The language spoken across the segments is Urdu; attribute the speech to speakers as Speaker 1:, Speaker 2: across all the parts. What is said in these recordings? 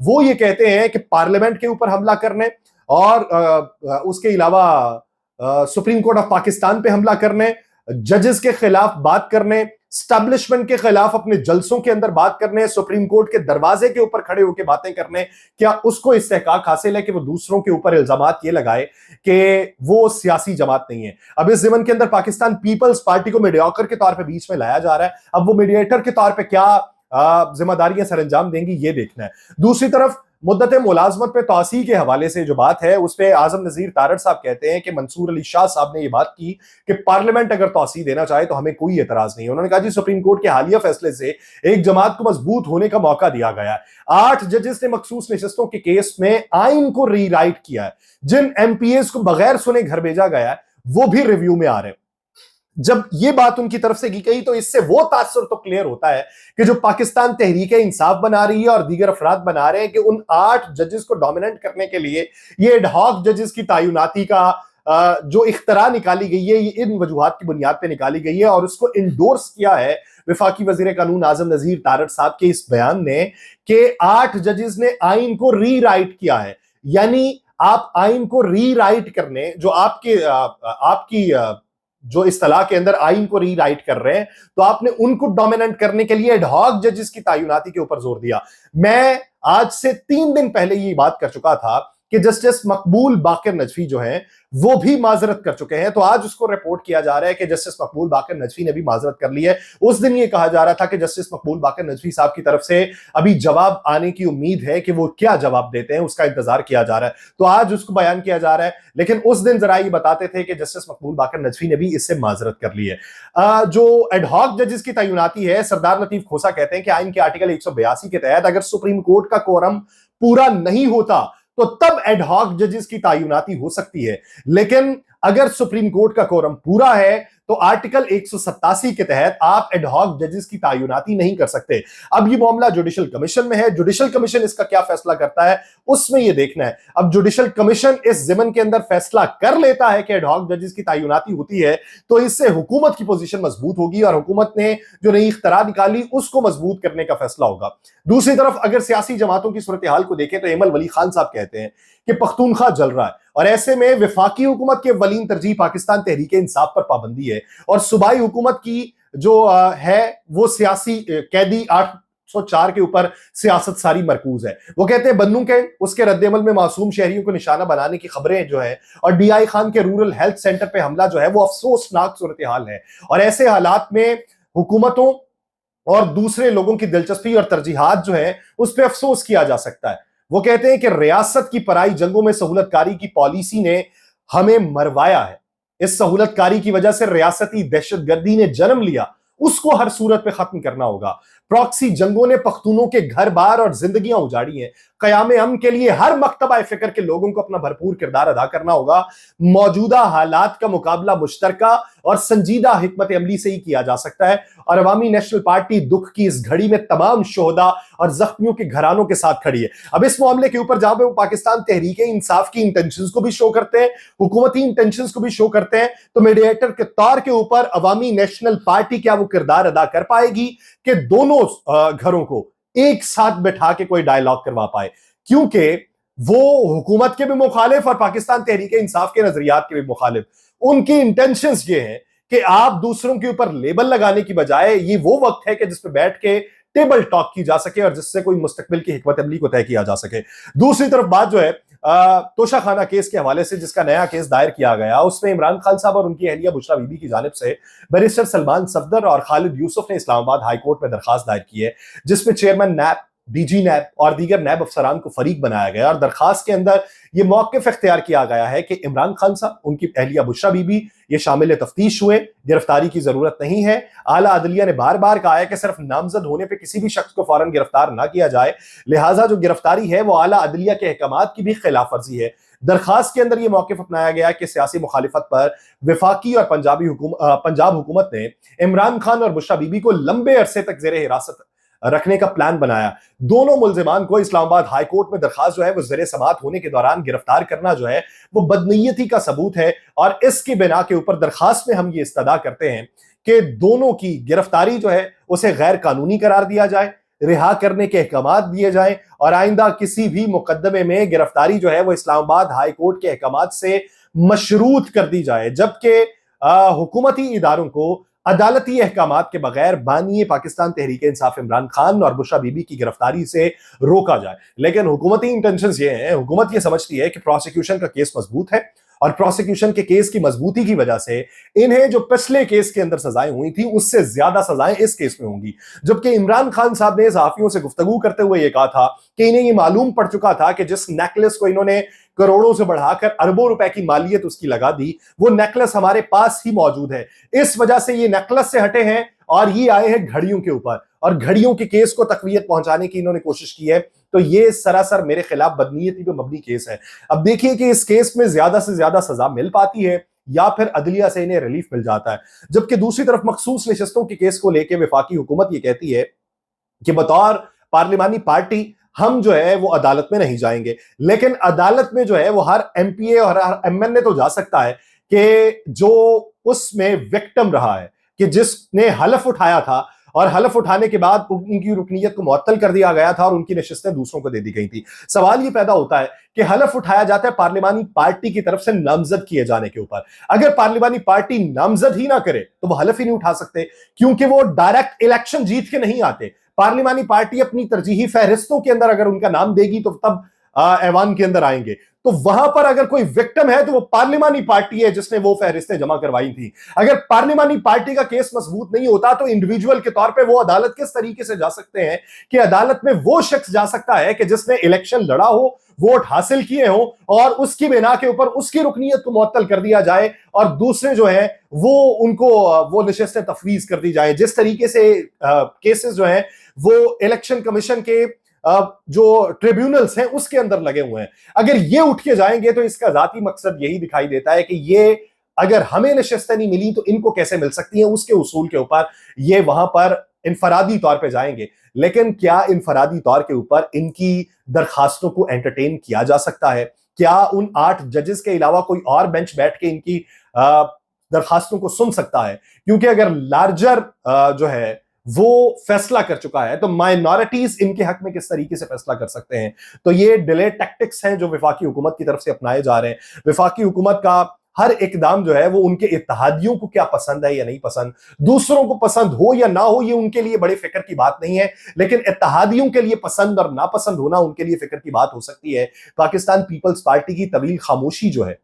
Speaker 1: وہ یہ کہتے ہیں کہ پارلیمنٹ کے اوپر حملہ کرنے اور اس کے علاوہ سپریم کورٹ آف پاکستان پہ حملہ کرنے، ججز کے خلاف بات کرنے، اسٹیبلشمنٹ کے خلاف اپنے جلسوں کے اندر بات کرنے، سپریم کورٹ کے دروازے کے اوپر کھڑے ہو کے باتیں کرنے، کیا اس کو استحقاق حاصل ہے کہ وہ دوسروں کے اوپر الزامات یہ لگائے کہ وہ سیاسی جماعت نہیں ہے؟ اب اس ضمن کے اندر پاکستان پیپلز پارٹی کو میڈیاکر کے طور پہ بیچ میں لایا جا رہا ہے. اب وہ میڈیٹر کے طور پہ کیا ذمہ داریاں سر انجام دیں گی یہ دیکھنا ہے. دوسری طرف مدت ملازمت پہ توسیع کے حوالے سے جو بات ہے اس پہ اعظم نذیر تارڑ صاحب کہتے ہیں کہ منصور علی شاہ صاحب نے یہ بات کی کہ پارلیمنٹ اگر توسیع دینا چاہے تو ہمیں کوئی اعتراض نہیں ہے. انہوں نے کہا جی سپریم کورٹ کے حالیہ فیصلے سے ایک جماعت کو مضبوط ہونے کا موقع دیا گیا ہے. 8 ججز نے مخصوص نشستوں کے کیس میں آئین کو ری رائٹ کیا ہے. جن ایم پی ایز کو بغیر سنے گھر بھیجا گیا ہے وہ بھی ریویو میں آ رہے ہیں. جب یہ بات ان کی طرف سے کی گئی تو اس سے وہ تاثر تو کلیئر ہوتا ہے کہ جو پاکستان تحریک انصاف بنا رہی ہے اور دیگر افراد بنا رہے ہیں کہ ان 8 ججز کو ڈومیننٹ کرنے کے لیے یہ ایڈ ہاک ججز کی تعیناتی کا جو اختراع نکالی گئی ہے یہ ان وجوہات کی بنیاد پہ نکالی گئی ہے اور اس کو انڈورس کیا ہے وفاقی وزیر قانون اعظم نذیر تارڑ صاحب کے اس بیان نے کہ 8 ججز نے آئین کو ری رائٹ کیا ہے. یعنی آپ آئین کو ری رائٹ کرنے جو آپ کی جو اصطلاح کے اندر آئین کو ری رائٹ کر رہے ہیں تو آپ نے ان کو ڈومیننٹ کرنے کے لیے ایڈ ہاک ججز کی تعیناتی کے اوپر زور دیا. میں آج سے 3 دن پہلے یہ بات کر چکا تھا کہ جسٹس مقبول باقر نجفی جو ہیں وہ بھی معذرت کر چکے ہیں. تو آج اس کو رپورٹ کیا جا رہا ہے کہ جسٹس مقبول باقر نجفی نے بھی معذرت کر لی ہے. اس دن یہ کہا جا رہا تھا کہ جسٹس مقبول باقر نجفی صاحب کی طرف سے ابھی جواب آنے کی امید ہے کہ وہ کیا جواب دیتے ہیں اس کا انتظار کیا جا رہا ہے. تو آج اس کو بیان کیا جا رہا ہے لیکن اس دن ذرا یہ بتاتے تھے کہ جسٹس مقبول باقر نجفی نے بھی اس سے معذرت کر لی ہے. جو ایڈ ہاک ججز کی تعیناتی ہے سردار لطیف کھوسا کہتے ہیں کہ آئین کے آرٹیکل 182 کے تحت اگر سپریم کورٹ کا کورم پورا نہیں ہوتا تو تب ایڈ ہاک ججز کی تعیناتی ہو سکتی ہے. لیکن اگر سپریم کورٹ کا کورم پورا ہے تو آرٹیکل 187 کے تحت آپ ایڈ ہاک ججز کی تعیناتی نہیں کر سکتے. اب یہ معاملہ جوڈیشل کمیشن میں ہے. جوڈیشل کمیشن اس کا کیا فیصلہ کرتا ہے اس میں یہ دیکھنا ہے. اب جوڈیشل کمیشن اس ضمن کے اندر فیصلہ کر لیتا ہے کہ ایڈ ہاک ججز کی تعیناتی ہوتی ہے تو اس سے حکومت کی پوزیشن مضبوط ہوگی اور حکومت نے جو نئی اختراع نکالی اس کو مضبوط کرنے کا فیصلہ ہوگا. دوسری طرف اگر سیاسی جماعتوں کی صورتحال کو دیکھیں تو ایمل ولی خان صاحب کہتے ہیں کہ پختونخوا جل رہا ہے اور ایسے میں وفاقی حکومت کے اولین ترجیح پاکستان تحریک انصاف پر پابندی ہے اور صوبائی حکومت کی جو ہے وہ سیاسی قیدی 804 کے اوپر سیاست ساری مرکوز ہے. وہ کہتے ہیں بنوں کے اس کے رد عمل میں معصوم شہریوں کو نشانہ بنانے کی خبریں جو ہے اور ڈی آئی خان کے رورل ہیلتھ سینٹر پہ حملہ جو ہے وہ افسوسناک صورتحال ہے اور ایسے حالات میں حکومتوں اور دوسرے لوگوں کی دلچسپی اور ترجیحات جو ہے اس پہ افسوس کیا جا سکتا ہے. وہ کہتے ہیں کہ ریاست کی پرائی جنگوں میں سہولت کاری کی پالیسی نے ہمیں مروایا ہے. اس سہولت کاری کی وجہ سے ریاستی دہشت گردی نے جنم لیا, اس کو ہر صورت پہ ختم کرنا ہوگا. پراکسی جنگوں نے پختونوں کے گھر بار اور زندگیاں اجاڑی ہیں. قیام امن کے لیے ہر مکتبہ فکر کے لوگوں کو اپنا بھرپور کردار ادا کرنا ہوگا. موجودہ حالات کا مقابلہ مشترکہ اور سنجیدہ حکمت عملی سے ہی کیا جا سکتا ہے اور عوامی نیشنل پارٹی دکھ کی اس گھڑی میں تمام شہداء اور زخمیوں کے گھرانوں کے ساتھ کھڑی ہے. اب اس معاملے کے اوپر جہاں پہ وہ پاکستان تحریک انصاف کی انٹینشنز کو بھی شو کرتے ہیں, حکومتی انٹینشنز کو بھی شو کرتے ہیں, تو میڈیٹر کے طور کے اوپر عوامی نیشنل پارٹی کیا وہ کردار ادا کر پائے گی کہ دونوں گھروں کو ایک ساتھ بٹھا کے کوئی ڈائیلاگ کروا پائے, کیونکہ وہ حکومت کے بھی مخالف اور پاکستان تحریک انصاف کے نظریات کے بھی مخالف. ان کی انٹینشنز یہ ہیں کہ آپ دوسروں کے اوپر لیبل لگانے کی بجائے یہ وہ وقت ہے کہ جس پہ بیٹھ کے ٹیبل ٹاک کی جا سکے اور جس سے کوئی مستقبل کی حکمت عملی کو طے کیا جا سکے. دوسری طرف بات جو ہے توشہ خانہ کیس کے حوالے سے جس کا نیا کیس دائر کیا گیا, اس میں عمران خان صاحب اور ان کی اہلیہ بشریٰ بی بی کی جانب سے بیرسٹر سلمان صفدر اور خالد یوسف نے اسلام آباد ہائی کورٹ میں درخواست دائر کی ہے جس میں چیئرمین نیب, ڈی جی نیب اور دیگر نیب افسران کو فریق بنایا گیا. اور درخواست کے اندر یہ موقف اختیار کیا گیا ہے کہ عمران خان صاحب, ان کی اہلیہ بشریٰ بی بی یہ شامل تفتیش ہوئے, گرفتاری کی ضرورت نہیں ہے. اعلیٰ عدلیہ نے بار بار کہا ہے کہ صرف نامزد ہونے پہ کسی بھی شخص کو فوراً گرفتار نہ کیا جائے, لہٰذا جو گرفتاری ہے وہ اعلیٰ عدلیہ کے احکامات کی بھی خلاف ورزی ہے. درخواست کے اندر یہ موقف اپنایا گیا کہ سیاسی مخالفت پر وفاقی اور پنجاب حکومت نے عمران خان اور بشریٰ بی بی کو لمبے عرصے تک زیر حراست رکھنے کا پلان بنایا. دونوں ملزمان کو اسلام آباد ہائی کورٹ میں درخواست جو ہے وہ زیر سماعت ہونے کے دوران گرفتار کرنا جو ہے وہ بدنیتی کا ثبوت ہے اور اس کی بنا کے اوپر درخواست میں ہم یہ استدعا کرتے ہیں کہ دونوں کی گرفتاری جو ہے اسے غیر قانونی قرار دیا جائے, رہا کرنے کے احکامات دیے جائیں اور آئندہ کسی بھی مقدمے میں گرفتاری جو ہے وہ اسلام آباد ہائی کورٹ کے احکامات سے مشروط کر دی جائے، جبکہ حکومتی اداروں کو عدالتی احکامات کے بغیر بانی پاکستان تحریک انصاف عمران خان اور بشرا بی بی کی گرفتاری سے روکا جائے۔ لیکن حکومتی انٹینشنز یہ ہیں، حکومت یہ سمجھتی ہے کہ پروسیکیوشن کا کیس مضبوط ہے، اور پروسیکیوشن کے کیس کی مضبوطی کی وجہ سے انہیں جو پچھلے کیس کے اندر سزائیں ہوئی تھیں اس سے زیادہ سزائیں اس کیس میں ہوں گی۔ جبکہ عمران خان صاحب نے صحافیوں سے گفتگو کرتے ہوئے یہ کہا تھا کہ انہیں یہ معلوم پڑ چکا تھا کہ جس نیکلس کو انہوں نے کروڑوں سے بڑھا کر اربوں روپے کی مالیت اس کی لگا دی، وہ نیکلس ہمارے پاس ہی موجود ہے، اس وجہ سے یہ نیکلس سے ہٹے ہیں اور یہ آئے ہیں گھڑیوں کے اوپر، اور گھڑیوں کے کیس کو تقویت پہنچانے کی انہوں نے کوشش کی ہے۔ تو یہ سراسر میرے خلاف بدنیتی پہ مبنی کیس ہے۔ اب دیکھیے کہ اس کیس میں زیادہ سے زیادہ سزا مل پاتی ہے یا پھر عدلیہ سے انہیں ریلیف مل جاتا ہے، جبکہ دوسری طرف مخصوص نشستوں کے کیس کو لے کے وفاقی حکومت یہ کہتی ہے کہ بطور پارلیمانی پارٹی ہم جو ہے وہ عدالت میں نہیں جائیں گے، لیکن عدالت میں جو ہے وہ ہر ایم پی اے اور ہر ایم این اے تو جا سکتا ہے کہ جو اس میں وکٹم رہا ہے، کہ جس نے حلف اٹھایا تھا اور حلف اٹھانے کے بعد ان کی رکنیت کو معطل کر دیا گیا تھا اور ان کی نشستیں دوسروں کو دے دی گئی تھی۔ سوال یہ پیدا ہوتا ہے کہ حلف اٹھایا جاتا ہے پارلیمانی پارٹی کی طرف سے نامزد کیے جانے کے اوپر، اگر پارلیمانی پارٹی نامزد ہی نہ کرے تو وہ حلف ہی نہیں اٹھا سکتے، کیونکہ وہ ڈائریکٹ الیکشن جیت کے نہیں آتے۔ پارلیمانی پارٹی اپنی ترجیحی فہرستوں کے اندر اگر ان کا نام دے گی تو تب ایوان کے اندر آئیں گے، تو وہاں پر اگر کوئی وکٹم ہے تو وہ پارلیمانی پارٹی ہے جس نے وہ فہرستیں جمع کروائی تھی۔ اگر پارلیمانی پارٹی کا کیس مضبوط نہیں ہوتا تو انڈیویجول کے طور پہ وہ عدالت کس طریقے سے جا سکتے ہیں کہ عدالت میں وہ شخص جا سکتا ہے کہ جس نے الیکشن لڑا ہو، ووٹ حاصل کیے ہوں، اور اس کی بنا کے اوپر اس کی رکنیت کو معطل کر دیا جائے اور دوسرے جو ہیں وہ ان کو وہ نشستیں تفویض کر دی جائیں۔ جس طریقے سے کیسز جو ہیں وہ الیکشن کمیشن کے جو ٹریبیونلز ہیں اس کے اندر لگے ہوئے ہیں، اگر یہ اٹھ کے جائیں گے تو اس کا ذاتی مقصد یہی دکھائی دیتا ہے کہ یہ اگر ہمیں نشستیں نہیں ملی تو ان کو کیسے مل سکتی ہیں، اس کے اصول کے اوپر یہ وہاں پر انفرادی طور پہ جائیں گے۔ لیکن کیا انفرادی طور کے اوپر ان کی درخواستوں کو انٹرٹین کیا جا سکتا ہے؟ کیا ان 8 ججز کے علاوہ کوئی اور بینچ بیٹھ کے ان کی درخواستوں کو سن سکتا ہے؟ کیونکہ اگر لارجر جو ہے وہ فیصلہ کر چکا ہے تو مائنورٹیز ان کے حق میں کس طریقے سے فیصلہ کر سکتے ہیں؟ تو یہ ڈیلے ٹیکٹکس ہیں جو وفاقی حکومت کی طرف سے اپنائے جا رہے ہیں۔ وفاقی حکومت کا ہر اقدام جو ہے وہ ان کے اتحادیوں کو کیا پسند ہے یا نہیں پسند، دوسروں کو پسند ہو یا نہ ہو، یہ ان کے لیے بڑے فکر کی بات نہیں ہے، لیکن اتحادیوں کے لیے پسند اور ناپسند ہونا ان کے لیے فکر کی بات ہو سکتی ہے۔ پاکستان پیپلز پارٹی کی طویل خاموشی جو ہے،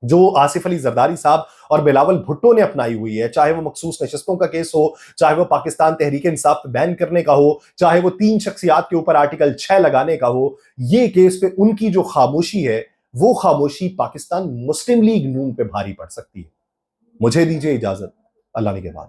Speaker 1: جو آصف علی زرداری صاحب اور بلاول بھٹو نے اپنائی ہوئی ہے، چاہے وہ مخصوص نشستوں کا کیس ہو، چاہے وہ پاکستان تحریک انصاف پہ بین کرنے کا ہو، چاہے وہ 3 شخصیات کے اوپر آرٹیکل 6 لگانے کا ہو، یہ کیس پہ ان کی جو خاموشی ہے وہ خاموشی پاکستان مسلم لیگ نون پہ بھاری پڑ سکتی ہے۔ مجھے دیجیے اجازت، اللہ نگہبان۔